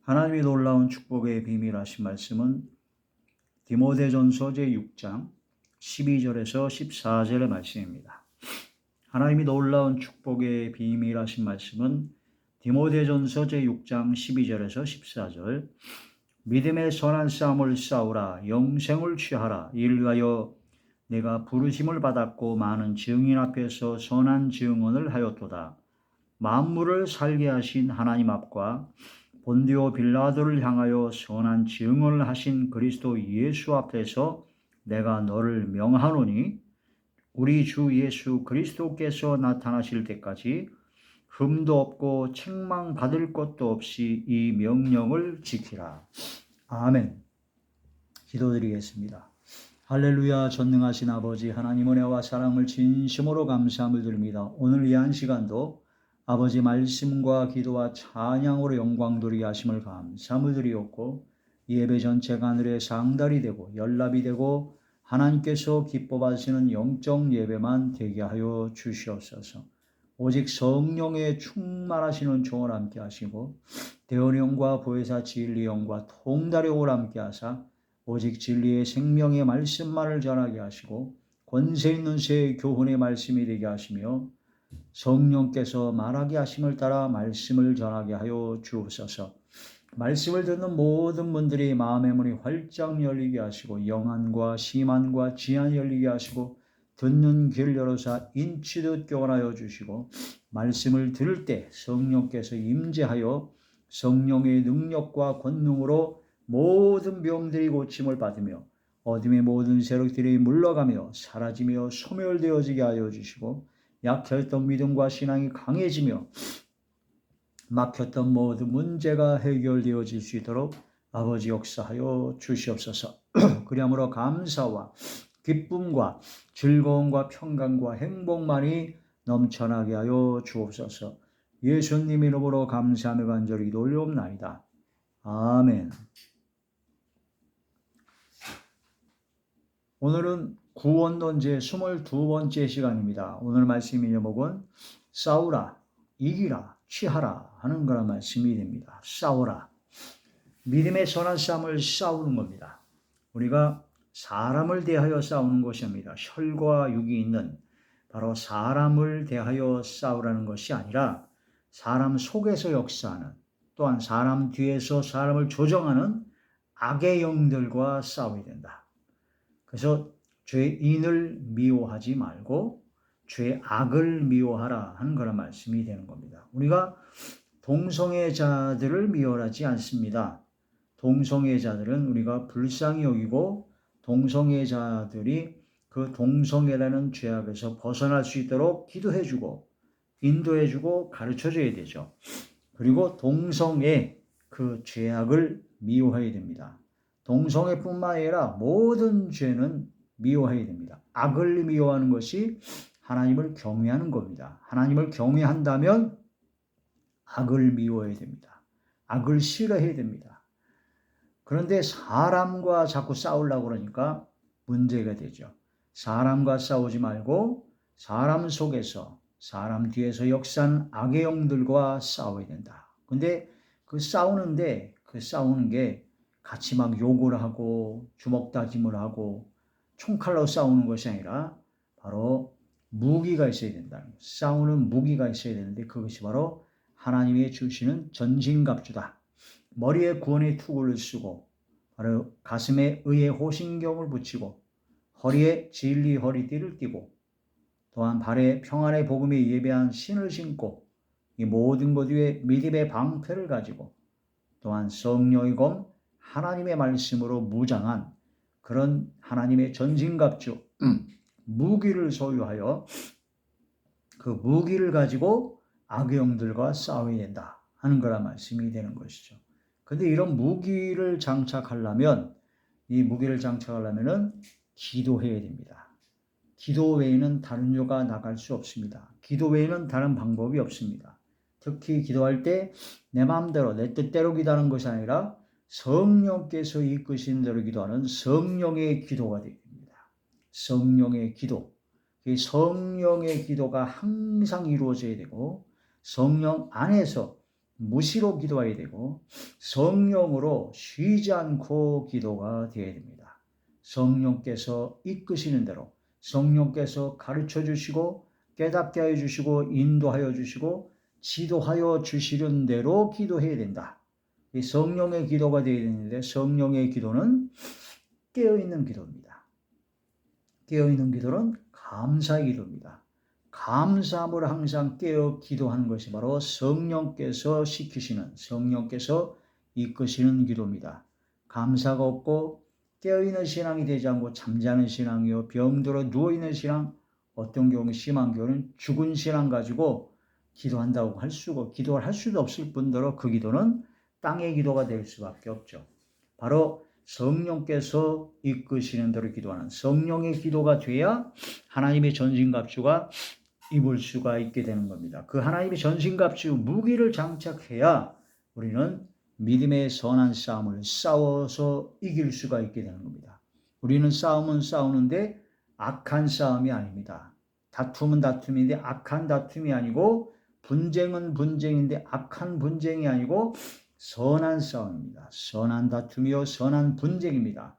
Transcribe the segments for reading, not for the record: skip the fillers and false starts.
하나님이 놀라운 축복의 비밀하신 말씀은 디모데전서 제6장 12절에서 14절의 말씀입니다. 하나님이 놀라운 축복의 비밀하신 말씀은 디모데전서 제6장 12절에서 14절 믿음의 선한 싸움을 싸우라 영생을 취하라 이를 내가 부르심을 받았고 많은 증인 앞에서 선한 증언을 하였도다. 만물을 살게 하신 하나님 앞과 본디오 빌라도를 향하여 선한 증언을 하신 그리스도 예수 앞에서 내가 너를 명하노니 우리 주 예수 그리스도께서 나타나실 때까지 흠도 없고 책망받을 것도 없이 이 명령을 지키라. 아멘. 기도드리겠습니다. 할렐루야. 전능하신 아버지 하나님 은혜와 사랑을 진심으로 감사함을 드립니다. 오늘 이 한 시간도 아버지 말씀과 기도와 찬양으로 영광 돌리게 하심을 감사함을 드리옵고 이 예배 전체가 하늘의 상달이 되고 연락이 되고 하나님께서 기뻐 받으시는 영적 예배만 되게 하여 주시옵소서. 오직 성령의 충만하시는 종을 함께 하시고 대언영과 보혜사 진리영과 통달영을 함께 하사 오직 진리의 생명의 말씀만을 전하게 하시고 권세 있는 새 교훈의 말씀이 되게 하시며 성령께서 말하게 하심을 따라 말씀을 전하게 하여 주옵소서. 말씀을 듣는 모든 분들이 마음의 문이 활짝 열리게 하시고 영안과 심안과 지안 열리게 하시고 듣는 길 열어서 인치듯 교훈하여 주시고 말씀을 들을 때 성령께서 임재하여 성령의 능력과 권능으로 모든 병들이 고침을 받으며 어둠의 모든 세력들이 물러가며 사라지며 소멸되어지게 하여 주시고 약했던 믿음과 신앙이 강해지며 막혔던 모든 문제가 해결되어질 수 있도록 아버지 역사하여 주시옵소서. 그러므로 감사와 기쁨과 즐거움과 평강과 행복만이 넘쳐나게 하여 주옵소서. 예수님 이름으로 감사하며 간절히 기도올리옵나이다. 아멘. 오늘은 구원론제 22번째 시간입니다. 오늘 말씀의 제목은 싸우라, 이기라, 취하라 하는 그런 말씀이 됩니다. 싸우라. 믿음의 선한 싸움을 싸우는 겁니다. 우리가 사람을 대하여 싸우는 것이 아닙니다. 혈과 육이 있는 바로 사람을 대하여 싸우라는 것이 아니라 사람 속에서 역사하는 또한 사람 뒤에서 사람을 조정하는 악의 영들과 싸워야 된다. 그래서 죄인을 미워하지 말고 죄악을 미워하라 하는 그런 말씀이 되는 겁니다. 우리가 동성애자들을 미워하지 않습니다. 동성애자들은 우리가 불쌍히 여기고 동성애자들이 그 동성애라는 죄악에서 벗어날 수 있도록 기도해주고 인도해주고 가르쳐줘야 되죠. 그리고 동성애 그 죄악을 미워해야 됩니다. 동성애뿐만 아니라 모든 죄는 미워해야 됩니다. 악을 미워하는 것이 하나님을 경외하는 겁니다. 하나님을 경외한다면 악을 미워해야 됩니다. 악을 싫어해야 됩니다. 그런데 사람과 자꾸 싸우려고 그러니까 문제가 되죠. 사람과 싸우지 말고 사람 속에서 사람 뒤에서 역사하는 악의 영들과 싸워야 된다. 근데 그 싸우는 게 같이 막 욕을 하고 주먹 다짐을 하고 총칼로 싸우는 것이 아니라 바로 무기가 있어야 된다. 싸우는 무기가 있어야 되는데 그것이 바로 하나님이 주시는 전신갑주다. 머리에 구원의 투구를 쓰고 바로 가슴에 의의 호신경을 붙이고 허리에 진리 허리띠를 띠고 또한 발에 평안의 복음에 예배한 신을 신고 이 모든 것 위에 믿음의 방패를 가지고 또한 성령의 검 하나님의 말씀으로 무장한 그런 하나님의 전신갑주 무기를 소유하여 그 무기를 가지고 악의 영들과 싸워야 된다 하는 거라 말씀이 되는 것이죠. 근데 이런 무기를 장착하려면 기도해야 됩니다. 기도 외에는 다른 요가 나갈 수 없습니다. 기도 외에는 다른 방법이 없습니다. 특히 기도할 때 내 마음대로 내 뜻대로 기도하는 것이 아니라 성령께서 이끄신 대로 기도하는 성령의 기도가 됩니다. 성령의 기도. 이 성령의 기도가 항상 이루어져야 되고 성령 안에서 무시로 기도해야 되고 성령으로 쉬지 않고 기도가 되어야 됩니다. 성령께서 이끄시는 대로 성령께서 가르쳐 주시고 깨닫게 하여 주시고 인도하여 주시고 지도하여 주시는 대로 기도해야 된다. 이 성령의 기도가 되어야 되는데 성령의 기도는 깨어있는 기도입니다. 깨어있는 기도는 감사의 기도입니다. 감사함으로 항상 깨어 기도하는 것이 바로 성령께서 시키시는, 성령께서 이끄시는 기도입니다. 감사가 없고 깨어있는 신앙이 되지 않고 잠자는 신앙이요, 병들어 누워있는 신앙, 어떤 경우 심한 경우는 죽은 신앙 가지고 기도한다고 기도를 할 수도 없을 뿐더러 그 기도는 땅의 기도가 될 수밖에 없죠. 바로 성령께서 이끄시는 대로 기도하는 성령의 기도가 돼야 하나님의 전신갑주가 입을 수가 있게 되는 겁니다. 그 하나님의 전신갑주 무기를 장착해야 우리는 믿음의 선한 싸움을 싸워서 이길 수가 있게 되는 겁니다. 우리는 싸움은 싸우는데 악한 싸움이 아닙니다. 다툼은 다툼인데 악한 다툼이 아니고 분쟁은 분쟁인데 악한 분쟁이 아니고 선한 싸움입니다. 선한 다툼이요 선한 분쟁입니다.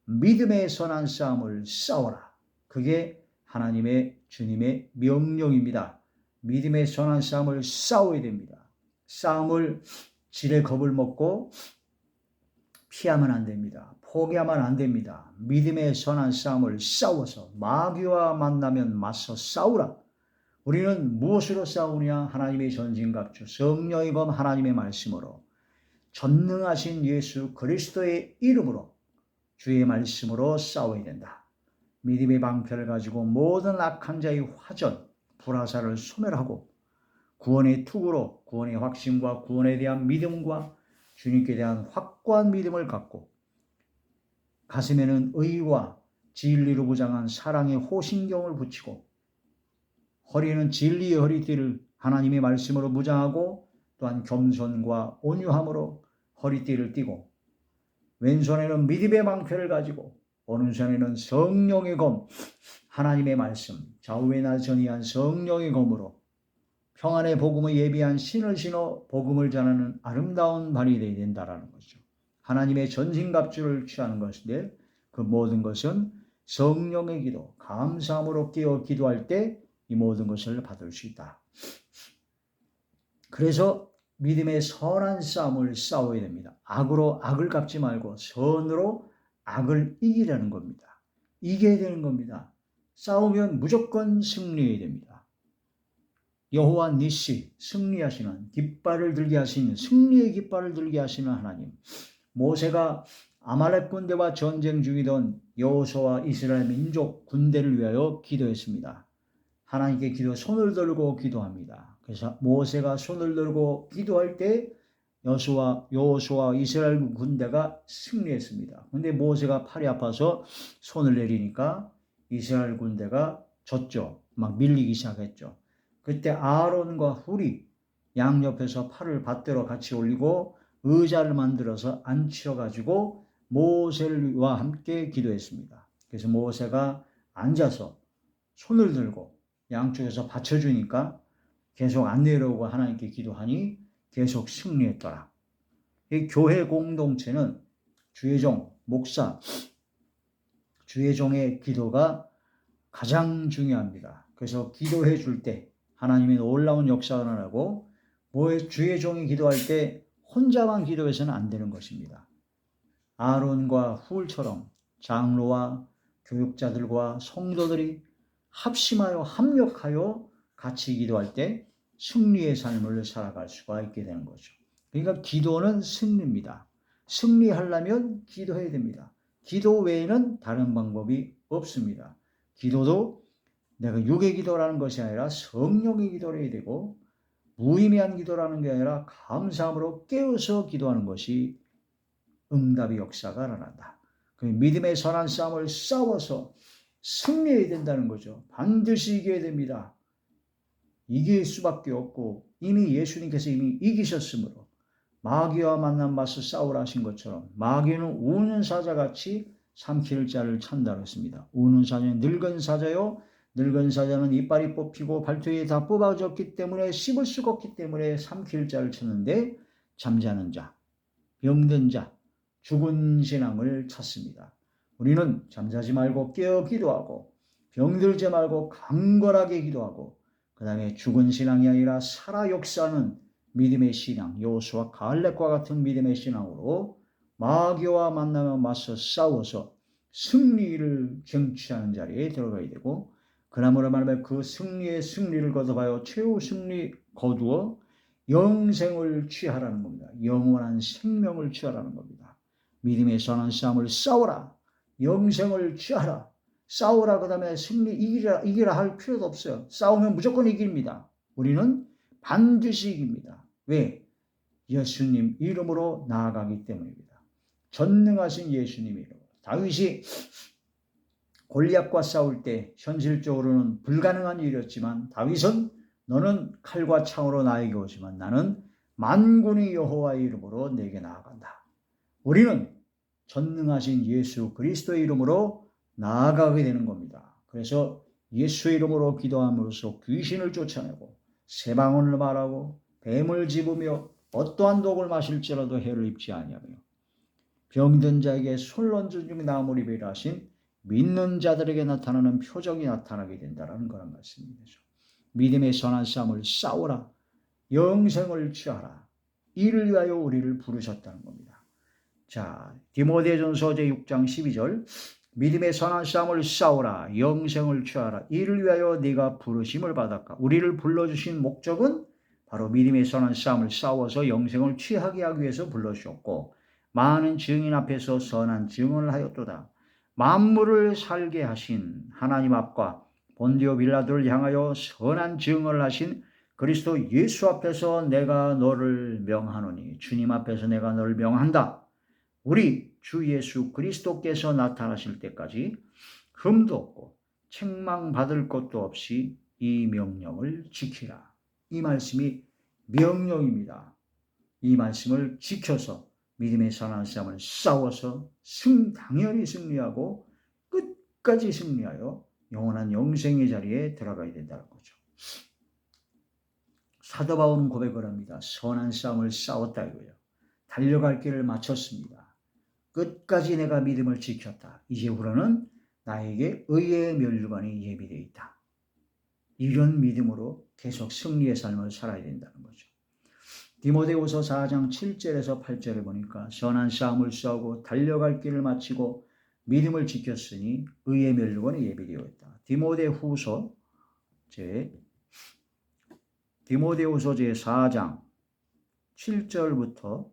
믿음의 선한 싸움을 싸워라. 그게 하나님의 주님의 명령입니다. 믿음의 선한 싸움을 싸워야 됩니다. 싸움을 지레 겁을 먹고 피하면 안 됩니다. 포기하면 안 됩니다. 믿음의 선한 싸움을 싸워서 마귀와 만나면 맞서 싸우라. 우리는 무엇으로 싸우냐? 하나님의 전신갑주 성령의 검 하나님의 말씀으로 전능하신 예수 그리스도의 이름으로 주의 말씀으로 싸워야 된다. 믿음의 방패를 가지고 모든 악한 자의 화전, 불화살을 소멸하고 구원의 투구로 구원의 확신과 구원에 대한 믿음과 주님께 대한 확고한 믿음을 갖고 가슴에는 의와 진리로 무장한 사랑의 호신경을 붙이고 허리에는 진리의 허리띠를 하나님의 말씀으로 무장하고 또한 겸손과 온유함으로 허리띠를 띠고 왼손에는 믿음의 방패를 가지고 오른손에는 성령의 검 하나님의 말씀 좌우에 나전이한 성령의 검으로 평안의 복음을 예비한 신을 신어 복음을 전하는 아름다운 발이 되어야 된다라는 거죠. 하나님의 전신갑주를 취하는 것인데 그 모든 것은 성령의 기도, 감사함으로 깨어 기도할 때 이 모든 것을 받을 수 있다. 그래서 믿음의 선한 싸움을 싸워야 됩니다. 악으로 악을 갚지 말고 선으로 악을 이기려는 겁니다. 이겨야 되는 겁니다. 싸우면 무조건 승리해야 됩니다. 여호와 니시 승리하시는 깃발을 들게 하시는 승리의 깃발을 들게 하시는 하나님. 모세가 아말렉 군대와 전쟁 중이던 여호수아와 이스라엘 민족 군대를 위하여 기도했습니다. 하나님께 손을 들고 기도합니다. 그래서 모세가 손을 들고 기도할 때 여호수아와 이스라엘 군대가 승리했습니다. 그런데 모세가 팔이 아파서 손을 내리니까 이스라엘 군대가 졌죠. 막 밀리기 시작했죠. 그때 아론과 훌이 양옆에서 팔을 받들어 같이 올리고 의자를 만들어서 앉혀가지고 모세와 함께 기도했습니다. 그래서 모세가 앉아서 손을 들고 양쪽에서 받쳐주니까 계속 안 내려오고 하나님께 기도하니 계속 승리했더라. 이 교회 공동체는 주의 종, 목사, 주의 종의 기도가 가장 중요합니다. 그래서 기도해 줄 때 하나님의 놀라운 역사가 일어나고 주의 종이 기도할 때 혼자만 기도해서는 안 되는 것입니다. 아론과 훌처럼 장로와 교육자들과 성도들이 합심하여 합력하여 같이 기도할 때 승리의 삶을 살아갈 수가 있게 되는 거죠. 그러니까 기도는 승리입니다. 승리하려면 기도해야 됩니다. 기도 외에는 다른 방법이 없습니다. 기도도 내가 육의 기도라는 것이 아니라 성령의 기도를 해야 되고 무의미한 기도라는 게 아니라 감사함으로 깨어서 기도하는 것이 응답의 역사가 일어난다. 믿음의 선한 싸움을 싸워서 승리해야 된다는 거죠. 반드시 이겨야 됩니다. 이길 수밖에 없고 이미 예수님께서 이미 이기셨으므로 마귀와 만난 맞서 싸우라 하신 것처럼 마귀는 우는 사자같이 삼킬 자를 찬다 그랬습니다. 우는 사자는 늙은 사자요 늙은 사자는 이빨이 뽑히고 발톱이 다 뽑아졌기 때문에 씹을 수가 없기 때문에 삼킬 자를 찾는데 잠자는 자, 병든 자, 죽은 신앙을 찾습니다. 우리는 잠자지 말고 깨어 기도하고 병들지 말고 강건하게 기도하고 그 다음에 죽은 신앙이 아니라 살아 역사하는 믿음의 신앙, 여호수아 갈렙과 같은 믿음의 신앙으로 마귀와 만나며 맞서 싸워서 승리를 쟁취하는 자리에 들어가야 되고 그러므로 말하면 그 승리의 승리를 거듭하여 최후 승리 거두어 영생을 취하라는 겁니다. 영원한 생명을 취하라는 겁니다. 믿음의 선한 싸움을 싸워라. 영생을 취하라. 싸우라. 그 다음에 승리 이기라 할 필요도 없어요. 싸우면 무조건 이깁니다. 우리는 반드시 이깁니다. 왜? 예수님 이름으로 나아가기 때문입니다. 전능하신 예수님 이름으로. 다윗이 골리앗과 싸울 때 현실적으로는 불가능한 일이었지만 다윗은 너는 칼과 창으로 나에게 오지만 나는 만군의 여호와의 이름으로 내게 나아간다. 우리는 전능하신 예수 그리스도의 이름으로 나아가게 되는 겁니다. 그래서 예수의 이름으로 기도함으로써 귀신을 쫓아내고 새방언을 말하고 뱀을 집으며 어떠한 독을 마실지라도 해를 입지 아니하며 병든 자에게 손 얹은 중 나음을 입으라 하신 믿는 자들에게 나타나는 표적이 나타나게 된다는 그런 말씀입니다. 믿음의 선한 싸움을 싸우라. 영생을 취하라. 이를 위하여 우리를 부르셨다는 겁니다. 자, 디모데전서 제6장 12절 믿음의 선한 싸움을 싸우라. 영생을 취하라. 이를 위하여 네가 부르심을 받았까. 우리를 불러주신 목적은 바로 믿음의 선한 싸움을 싸워서 영생을 취하게 하기 위해서 불러주셨고 많은 증인 앞에서 선한 증언을 하였도다. 만물을 살게 하신 하나님 앞과 본디오 빌라도를 향하여 선한 증언을 하신 그리스도 예수 앞에서 내가 너를 명하노니 주님 앞에서 내가 너를 명한다. 우리 주 예수 그리스도께서 나타나실 때까지 흠도 없고 책망받을 것도 없이 이 명령을 지키라. 이 말씀이 명령입니다. 이 말씀을 지켜서 믿음의 선한 싸움을 싸워서 당연히 승리하고 끝까지 승리하여 영원한 영생의 자리에 들어가야 된다는 거죠. 사도 바울은 고백을 합니다. 선한 싸움을 싸웠다 이거예요. 달려갈 길을 마쳤습니다. 끝까지 내가 믿음을 지켰다. 이제부로는 나에게 의의 면류관이 예비되어 있다. 이런 믿음으로 계속 승리의 삶을 살아야 된다는 거죠. 디모데후서 4장 7절에서 8절에 보니까 선한 싸움을 싸우고 달려갈 길을 마치고 믿음을 지켰으니 의의 면류관이 예비되어 있다. 디모데후서 제 4장 7절부터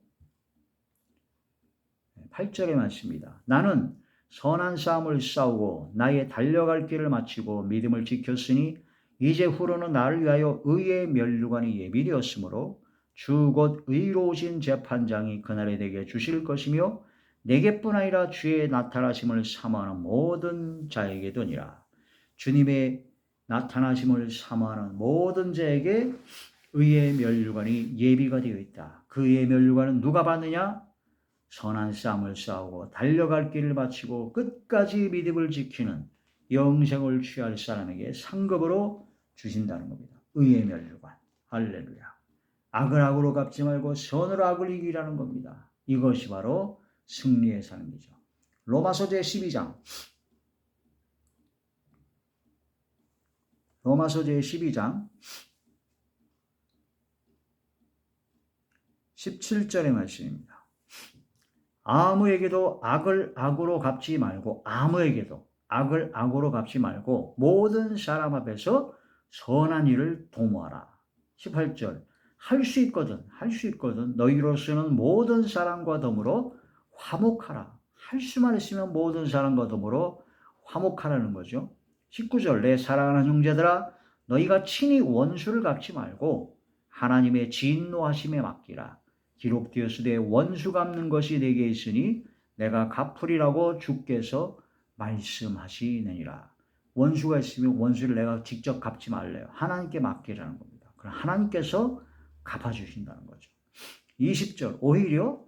8절의 말씀입니다. 나는 선한 싸움을 싸우고 나의 달려갈 길을 마치고 믿음을 지켰으니 이제 후로는 나를 위하여 의의 면류관이 예비되었으므로 주 곧 의로우신 재판장이 그날에 내게 주실 것이며 내게뿐 아니라 주의 나타나심을 사모하는 모든 자에게도니라. 주님의 나타나심을 사모하는 모든 자에게 의의 면류관이 예비가 되어 있다. 그 의의 면류관은 누가 받느냐? 선한 싸움을 싸우고 달려갈 길을 마치고 끝까지 믿음을 지키는 영생을 취할 사람에게 상급으로 주신다는 겁니다. 의의 면류관. 할렐루야. 악을 악으로 갚지 말고 선으로 악을 이기라는 겁니다. 이것이 바로 승리의 삶이죠. 로마서 제12장 17절의 말씀입니다. 아무에게도 악을 악으로 갚지 말고 악을 악으로 갚지 말고 모든 사람 앞에서 선한 일을 도모하라. 18절 할 수 있거든 너희로서는 모든 사람과 더불어 화목하라. 할 수만 있으면 모든 사람과 더불어 화목하라는 거죠. 19절 내 사랑하는 형제들아 너희가 친히 원수를 갚지 말고 하나님의 진노하심에 맡기라. 기록되었으되 원수 갚는 것이 내게 있으니 내가 갚으리라고 주께서 말씀하시느니라. 원수가 있으면 원수를 내가 직접 갚지 말래요. 하나님께 맡기라는 겁니다. 그럼 하나님께서 갚아주신다는 거죠. 20절 오히려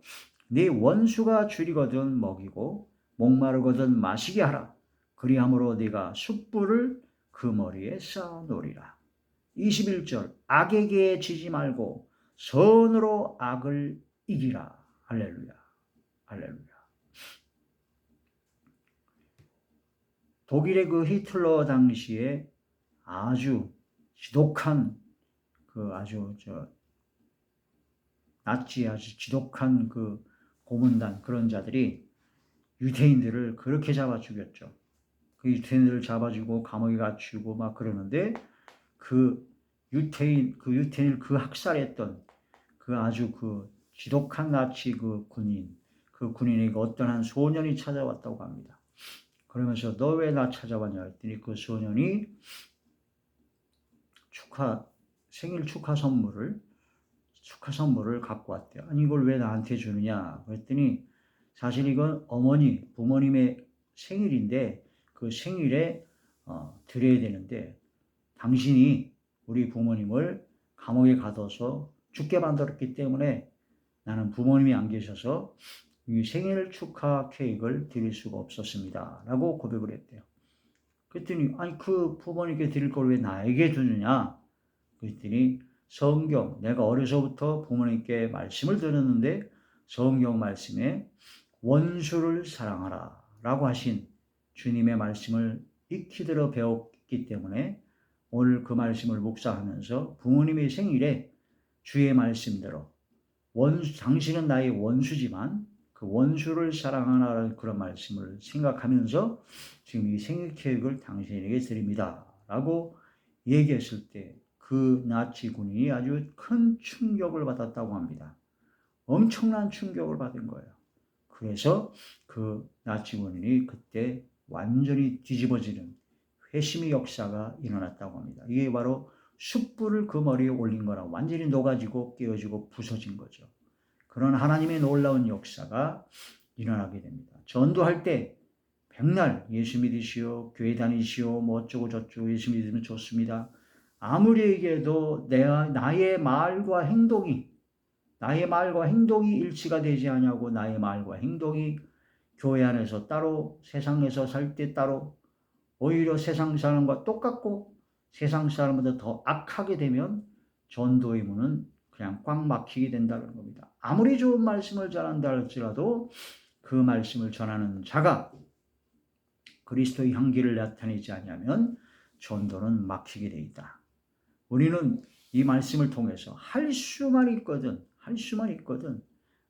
네 원수가 줄이거든 먹이고 목마르거든 마시게 하라. 그리함으로 네가 숯불을 그 머리에 쌓아놓으리라. 21절 악에게 지지 말고 선으로 악을 이기라. 할렐루야. 할렐루야. 독일의 그 히틀러 당시에 아주 지독한 그 아주 나치 아주 지독한 그 고문단 그런 자들이 유대인들을 그렇게 잡아 죽였죠. 그 유대인들을 잡아주고 감옥에 갇히고 막 그러는데 그 유태인을 그 학살했던 그 아주 그 지독한 나치 그 군인에게 어떤 한 소년이 찾아왔다고 합니다. 그러면서 너 왜 나 찾아왔냐 했더니 그 소년이 생일 축하 선물을 갖고 왔대요. 아니 이걸 왜 나한테 주느냐 그랬더니 사실 이건 부모님의 생일인데 그 생일에 드려야 되는데 당신이 우리 부모님을 감옥에 가둬서 죽게 만들었기 때문에 나는 부모님이 안 계셔서 이 생일 축하 케이크를 드릴 수가 없었습니다. 라고 고백을 했대요. 그랬더니 아니 그 부모님께 드릴 걸 왜 나에게 주느냐? 그랬더니 내가 어려서부터 부모님께 말씀을 들었는데 성경 말씀에 원수를 사랑하라 라고 하신 주님의 말씀을 익히 들어 배웠기 때문에 오늘 그 말씀을 묵상하면서 부모님의 생일에 주의 말씀대로 당신은 나의 원수지만 그 원수를 사랑하라는 그런 말씀을 생각하면서 지금 이 생일 케이크를 당신에게 드립니다 라고 얘기했을 때 그 나치 군인이 아주 큰 충격을 받았다고 합니다. 엄청난 충격을 받은 거예요. 그래서 그 나치 군인이 그때 완전히 뒤집어지는 회심의 역사가 일어났다고 합니다. 이게 바로 숯불을 그 머리에 올린 거라 완전히 녹아지고 깨어지고 부서진 거죠. 그런 하나님의 놀라운 역사가 일어나게 됩니다. 전도할 때 백날 예수 믿으시오, 교회 다니시오, 뭐 어쩌고 저쩌고 예수 믿으면 좋습니다. 아무리 얘기해도 나의 말과 행동이 일치가 되지 않냐고 나의 말과 행동이 교회 안에서 따로 세상에서 살 때 따로 오히려 세상 사람과 똑같고 세상 사람보다 더 악하게 되면 전도의 문은 그냥 꽉 막히게 된다는 겁니다. 아무리 좋은 말씀을 전한다 할지라도 그 말씀을 전하는 자가 그리스도의 향기를 나타내지 않으면 전도는 막히게 돼 있다. 우리는 이 말씀을 통해서 할 수만 있거든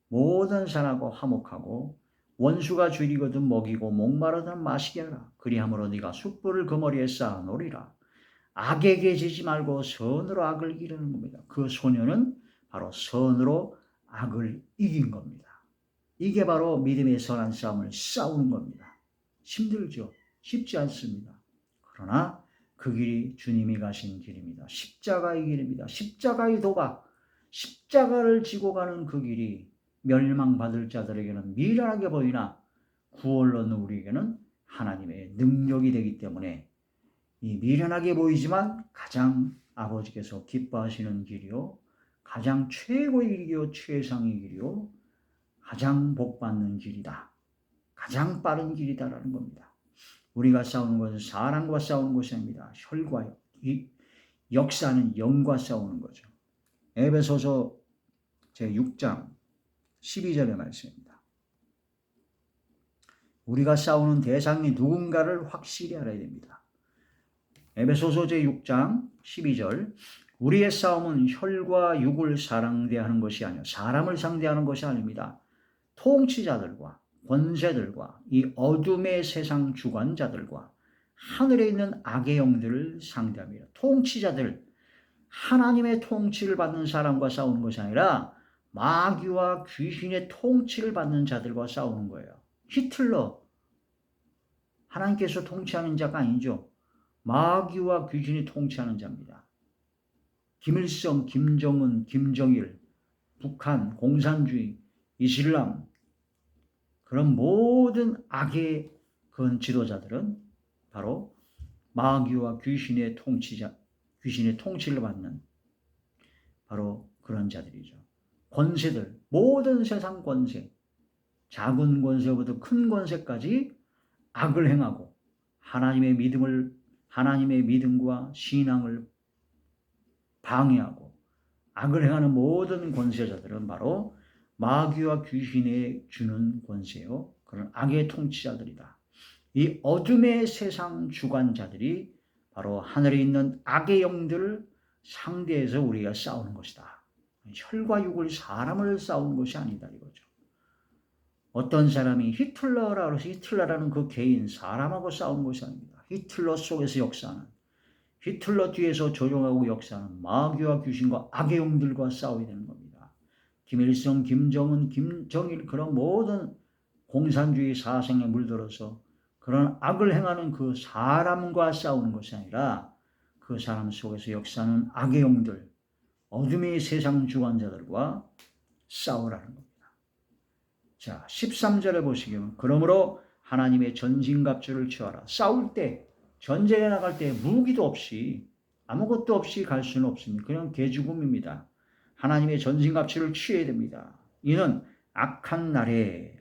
모든 사람과 화목하고 원수가 줄이거든 먹이고 목마르든 마시게 하라. 그리함으로 네가 숯불을 그 머리에 쌓아놓으리라. 악에게 지지 말고 선으로 악을 이기는 겁니다. 그 소년은 바로 선으로 악을 이긴 겁니다. 이게 바로 믿음의 선한 싸움을 싸우는 겁니다. 힘들죠. 쉽지 않습니다. 그러나 그 길이 주님이 가신 길입니다. 십자가의 길입니다. 십자가의 도가, 십자가를 지고 가는 그 길이 멸망받을 자들에게는 미련하게 보이나 구원을 얻는 우리에게는 하나님의 능력이 되기 때문에 이 미련하게 보이지만 가장 아버지께서 기뻐하시는 길이요, 가장 최고의 길이요, 최상의 길이요, 가장 복받는 길이다. 가장 빠른 길이다라는 겁니다. 우리가 싸우는 것은 사람과 싸우는 것이 아닙니다. 혈과 역사는 영과 싸우는 거죠. 에베소서 제6장 12절의 말씀입니다. 우리가 싸우는 대상이 누군가를 확실히 알아야 됩니다. 에베소서 제6장 12절 우리의 싸움은 혈과 육을 상대하는 것이 아니요 사람을 상대하는 것이 아닙니다. 통치자들과 권세들과 이 어둠의 세상 주관자들과 하늘에 있는 악의 영들을 상대합니다. 통치자들, 하나님의 통치를 받는 사람과 싸우는 것이 아니라 마귀와 귀신의 통치를 받는 자들과 싸우는 거예요. 히틀러, 하나님께서 통치하는 자가 아니죠. 마귀와 귀신이 통치하는 자입니다. 김일성, 김정은, 김정일, 북한, 공산주의, 이슬람, 그런 모든 악의 그런 지도자들은 바로 마귀와 귀신의 통치를 받는 바로 그런 자들이죠. 권세들, 모든 세상 권세, 작은 권세부터 큰 권세까지 악을 행하고 하나님의 믿음을 하나님의 믿음과 신앙을 방해하고 악을 행하는 모든 권세자들은 바로 마귀와 귀신이 주는 권세요. 그런 악의 통치자들이다. 이 어둠의 세상 주관자들이 바로 하늘에 있는 악의 영들을 상대해서 우리가 싸우는 것이다. 혈과 육을 사람을 싸우는 것이 아니다 이거죠. 어떤 사람이 히틀러라고 해서 히틀러라는 그 개인 사람하고 싸우는 것이 아닙니다. 히틀러 속에서 역사하는 히틀러 뒤에서 조종하고 역사하는 마귀와 귀신과 악의 영들과 싸워야 되는 겁니다. 김일성, 김정은, 김정일 그런 모든 공산주의 사상에 물들어서 그런 악을 행하는 그 사람과 싸우는 것이 아니라 그 사람 속에서 역사하는 악의 영들, 어둠의 세상 주관자들과 싸우라는 겁니다. 자, 13절에 보시면 그러므로 하나님의 전신갑주를 취하라. 싸울 때, 전쟁에 나갈 때 무기도 없이 아무것도 없이 갈 수는 없습니다. 그냥 개죽음입니다. 하나님의 전신갑주를 취해야 됩니다. 이는 악한 날에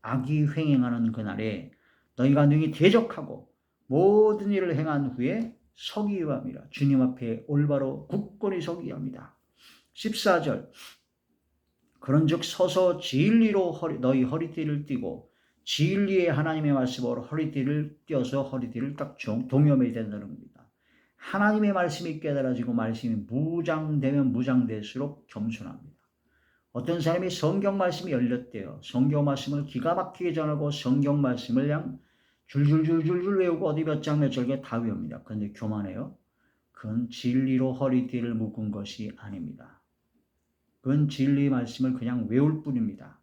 악이 횡행하는 그날에 너희가 능히 대적하고 모든 일을 행한 후에 서기야 합니다. 주님 앞에 올바로 굳건히 서기야 합니다. 14절 그런즉 서서 진리로 너희 허리띠를 띠고 진리의 하나님의 말씀으로 허리띠를 띄어서 허리띠를 딱 동여매야 된다는 겁니다. 하나님의 말씀이 깨달아지고 말씀이 무장되면 무장될수록 겸손합니다. 어떤 사람이 성경 말씀이 열렸대요. 성경 말씀을 기가 막히게 전하고 성경 말씀을 그냥 줄줄줄줄 외우고 어디 몇 장 몇 절개 다 외웁니다. 그런데 교만해요. 그건 진리로 허리띠를 묶은 것이 아닙니다. 그건 진리의 말씀을 그냥 외울 뿐입니다.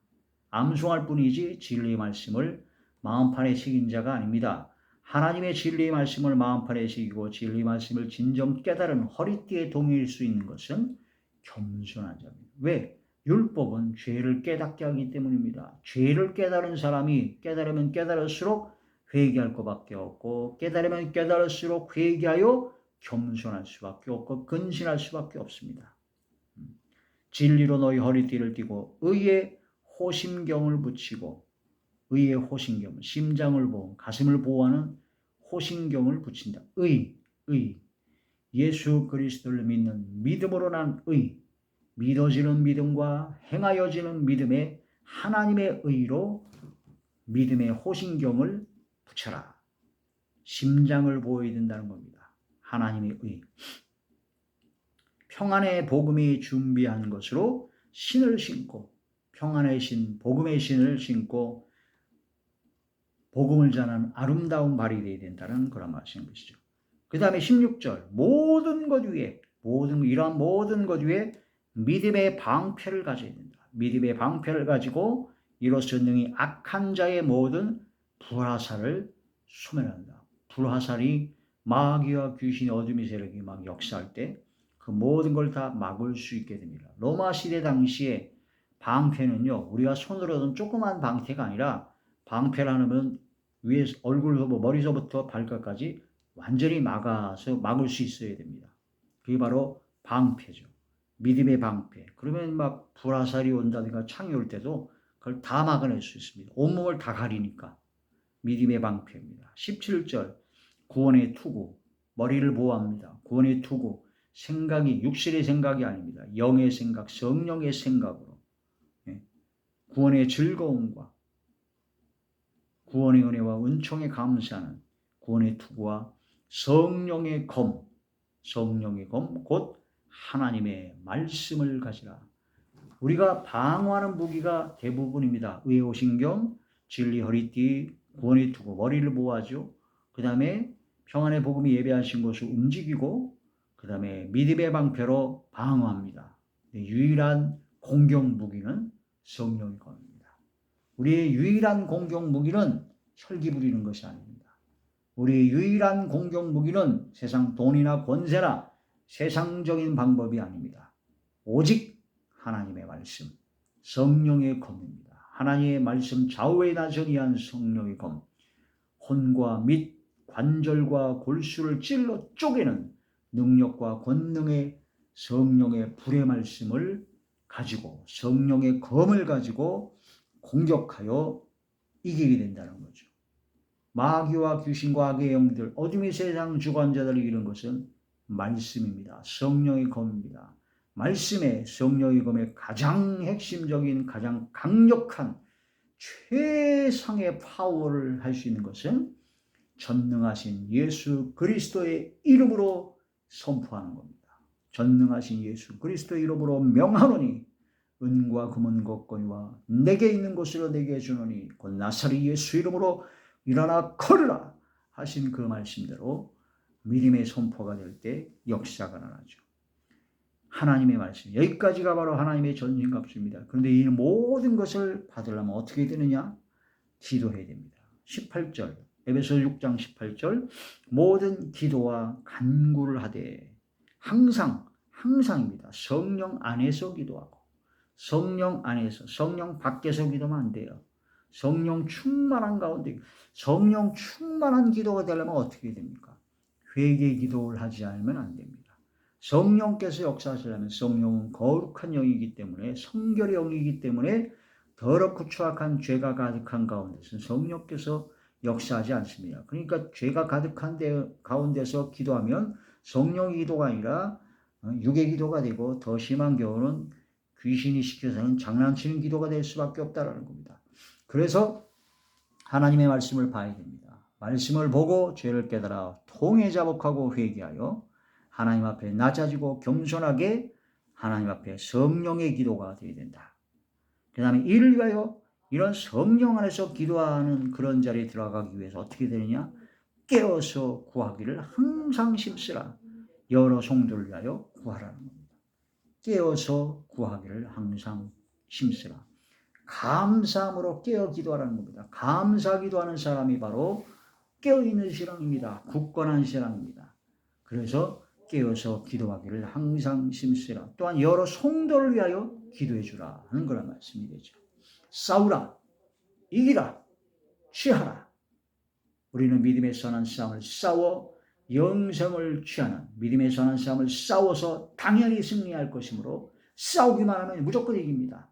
암송할 뿐이지 진리의 말씀을 마음판에 새긴 자가 아닙니다. 하나님의 진리의 말씀을 마음판에 새기고 진리의 말씀을 진정 깨달은 허리띠에 동일 수 있는 것은 겸손한 자입니다. 왜? 율법은 죄를 깨닫게 하기 때문입니다. 죄를 깨달은 사람이 깨달으면 깨달을수록 회개할 것밖에 없고 깨달으면 깨달을수록 회개하여 겸손할 수밖에 없고 근신할 수밖에 없습니다. 진리로 너희 허리띠를 띠고 의의 호심경을 붙이고 의의 호심경, 심장을 보호, 가슴을 보호하는 호심경을 붙인다. 의, 예수 그리스도를 믿는 믿음으로 난 의, 믿어지는 믿음과 행하여지는 믿음의 하나님의 의로 믿음의 호심경을 붙여라. 심장을 보호해야 된다는 겁니다. 하나님의 의. 평안의 복음이 준비한 것으로 신을 신고 평안의 신, 복음의 신을 신고 복음을 전하는 아름다운 발이 되어야 된다는 그런 말씀인 것이죠. 그 다음에 16절 이러한 모든 것 위에 믿음의 방패를 가져야 된다. 믿음의 방패를 가지고 이로써 능히 악한 자의 모든 불화살을 소멸한다. 불화살이 마귀와 귀신의 어둠의 세력이 막 역사할 때 그 모든 걸 다 막을 수 있게 됩니다. 로마 시대 당시에 방패는요, 우리가 손으로 든 조그만 방패가 아니라 방패라는 위에 얼굴부터 머리서부터 발끝까지 완전히 막아서 막을 수 있어야 됩니다. 그게 바로 방패죠. 믿음의 방패. 그러면 막 불화살이 온다든가 창이 올 때도 그걸 다 막아낼 수 있습니다. 온몸을 다 가리니까. 믿음의 방패입니다. 17절 구원의 투구. 머리를 보호합니다. 구원의 투구. 생각이 육신의 생각이 아닙니다. 영의 생각, 성령의 생각으로 구원의 즐거움과 구원의 은혜와 은총에 감사하는 구원의 투구와 성령의 검 곧 하나님의 말씀을 가지라. 우리가 방어하는 무기가 대부분입니다. 의의 호심경, 진리 허리띠, 구원의 투구, 머리를 보호하죠. 그 다음에 평안의 복음이 예배하신 것을 움직이고 그 다음에 믿음의 방패로 방어합니다. 유일한 공격 무기는 성령의 검입니다. 우리의 유일한 공격 무기는 혈기 부리는 것이 아닙니다. 우리의 유일한 공격 무기는 세상 돈이나 권세나 세상적인 방법이 아닙니다. 오직 하나님의 말씀, 성령의 검입니다. 하나님의 말씀 좌우에 나서니한 성령의 검, 혼과 및 관절과 골수를 찔러 쪼개는 능력과 권능의 성령의 불의 말씀을 가지고 성령의 검을 가지고 공격하여 이기게 된다는 거죠. 마귀와 귀신과 악의 영들, 어둠의 세상 주관자들을 이룬 것은 말씀입니다. 성령의 검입니다. 말씀의 성령의 검의 가장 핵심적인 가장 강력한 최상의 파워를 할 수 있는 것은 전능하신 예수 그리스도의 이름으로 선포하는 겁니다. 전능하신 예수 그리스도의 이름으로 명하노니 은과 금은 것거니와 내게 있는 것으로 내게 주노니 곧 나사렛 예수 이름으로 일어나 걸으라 하신 그 말씀대로 믿음의 선포가 될 때 역사가 일어나죠. 하나님의 말씀, 여기까지가 바로 하나님의 전신갑주입니다. 그런데 이 모든 것을 받으려면 어떻게 되느냐? 기도해야 됩니다. 18절, 에베소 6장 18절, 모든 기도와 간구를 하되 항상입니다. 성령 안에서 기도하고, 성령 안에서, 성령 밖에서 기도하면 안 돼요. 성령 충만한 가운데, 성령 충만한 기도가 되려면 어떻게 됩니까? 회개 기도를 하지 않으면 안 됩니다. 성령께서 역사하시려면 성령은 거룩한 영이기 때문에, 성결의 영이기 때문에 더럽고 추악한 죄가 가득한 가운데서 성령께서 역사하지 않습니다. 그러니까 죄가 가득한 가운데서 기도하면 성령의 기도가 아니라 육의 기도가 되고, 더 심한 경우는 귀신이 시켜서는 장난치는 기도가 될 수밖에 없다는 겁니다. 그래서 하나님의 말씀을 봐야 됩니다. 말씀을 보고 죄를 깨달아 통회 자복하고 회개하여 하나님 앞에 낮아지고 겸손하게 하나님 앞에 성령의 기도가 되어야 된다. 그 다음에 이를 위하여 이런 성령 안에서 기도하는 그런 자리에 들어가기 위해서 어떻게 되느냐? 깨어서 구하기를 항상 힘쓰라. 여러 성도를 위하여 구하라는 겁니다. 깨어서 구하기를 항상 힘쓰라. 감사함으로 깨어 기도하라는 겁니다. 감사 기도하는 사람이 바로 깨어있는 신앙입니다. 굳건한 신앙입니다. 그래서 깨어서 기도하기를 항상 힘쓰라. 또한 여러 성도를 위하여 기도해 주라 하는 그런 말씀이 되죠. 싸우라, 이기라, 취하라. 우리는 믿음의 선한 싸움을 싸워 영생을 취하는, 믿음의 선한 싸움을 싸워서 당연히 승리할 것이므로 싸우기만 하면 무조건 이깁니다.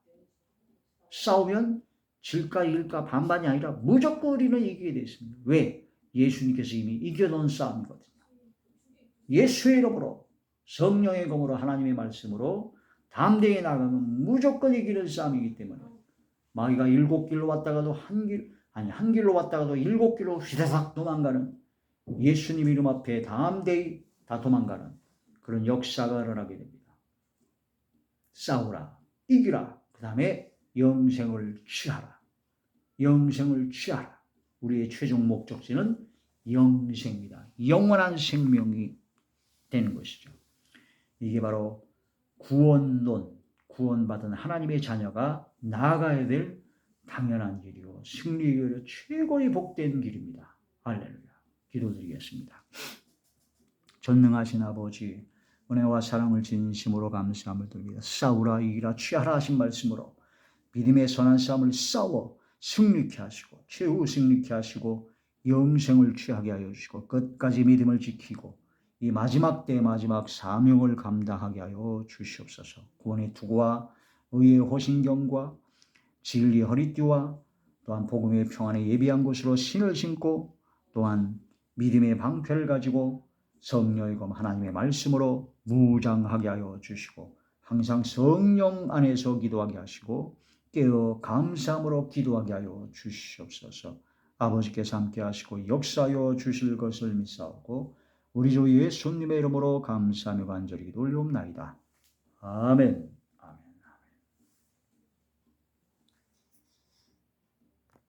싸우면 질까 이길까 반반이 아니라 무조건 우리는 이기게 되어 있습니다. 왜? 예수님께서 이미 이겨놓은 싸움이거든요. 예수의 이름으로, 성령의 검으로, 하나님의 말씀으로 담대히 나가면 무조건 이기는 싸움이기 때문에 마귀가 7길로 왔다가도 한 길로 왔다가도 7길로 휘다삭 도망가는, 예수님 이름 앞에 담대히 다 도망가는 그런 역사가 일어나게 됩니다. 싸우라, 이기라, 그 다음에 영생을 취하라. 영생을 취하라. 우리의 최종 목적지는 영생입니다. 영원한 생명이 되는 것이죠. 이게 바로 구원론, 구원받은 하나님의 자녀가 나아가야 될 당연한 길이고 승리의 길이고 최고의 복된 길입니다. 할렐루야. 기도드리겠습니다. 전능하신 아버지, 은혜와 사랑을 진심으로 감사함을 드립니다. 싸우라, 이기라, 취하라 하신 말씀으로 믿음의 선한 싸움을 싸워 승리케 하시고 최후 승리케 하시고 영생을 취하게 하여 주시고 끝까지 믿음을 지키고 이 마지막 때 마지막 사명을 감당하게 하여 주시옵소서. 구원의 투구와 의의 호신경과 진리의 허리띠와 또한 복음의 평안에 예비한 곳으로 신을 신고 또한 믿음의 방패를 가지고 성령의 검 하나님의 말씀으로 무장하게 하여 주시고 항상 성령 안에서 기도하게 하시고 깨어 감사함으로 기도하게 하여 주시옵소서. 아버지께서 함께 하시고 역사하여 주실 것을 믿사오고 우리 주 예수님의 이름으로 감사하며 간절히 기도 올리옵나이다. 아멘.